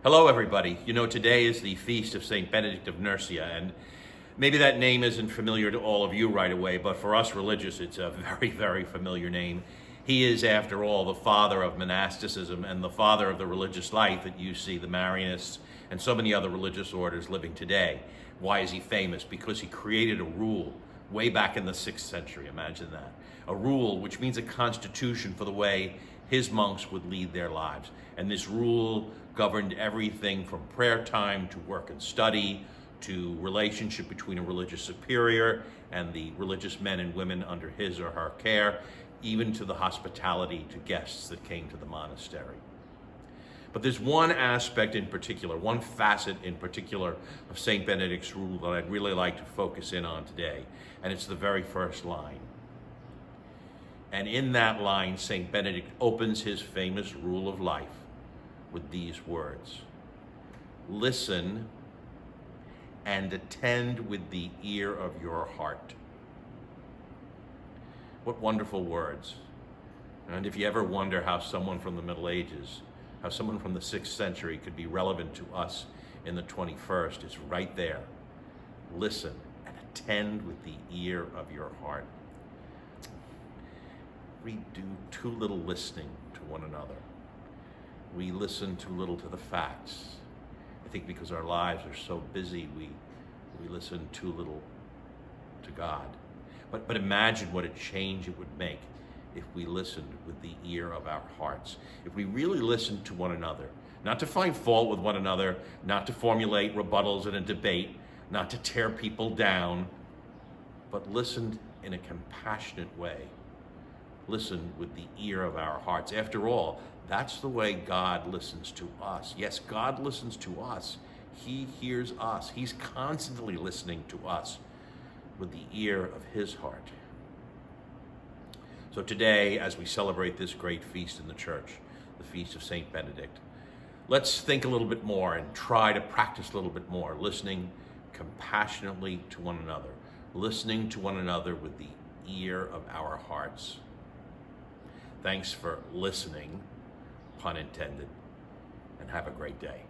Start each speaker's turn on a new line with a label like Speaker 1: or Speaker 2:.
Speaker 1: Hello, everybody. You know, today is the feast of St. Benedict of Nursia, and maybe that name isn't familiar to all of you right away, but for us religious, it's a very, very familiar name. He is, after all, the father of monasticism and the father of the religious life that you see the Marianists and so many other religious orders living today. Why is he famous? Because he created a rule way back in the 6th century, imagine that. A rule which means a constitution for the way his monks would lead their lives. And this rule governed everything from prayer time to work and study, to relationship between a religious superior and the religious men and women under his or her care, even to the hospitality to guests that came to the monastery. But there's one aspect in particular, one facet in particular of St. Benedict's rule that I'd really like to focus in on today, and it's the very first line. And in that line, St. Benedict opens his famous rule of life with these words: listen and attend with the ear of your heart. What wonderful words. And if you ever wonder how someone from the Middle Ages, how someone from the 6th century could be relevant to us in the 21st, it's right there. Listen and attend with the ear of your heart. We do too little listening to one another. We listen too little to the facts. I think because our lives are so busy, we listen too little to God. But imagine what a change it would make if we listened with the ear of our hearts. If we really listened to one another, not to find fault with one another, not to formulate rebuttals in a debate, not to tear people down, but listened in a compassionate way. Listen with the ear of our hearts. After all, that's the way God listens to us. Yes, God listens to us. He hears us. He's constantly listening to us with the ear of his heart. So today, as we celebrate this great feast in the church, the feast of St. Benedict, let's think a little bit more and try to practice a little bit more, listening compassionately to one another, listening to one another with the ear of our hearts. Thanks for listening, pun intended, and have a great day.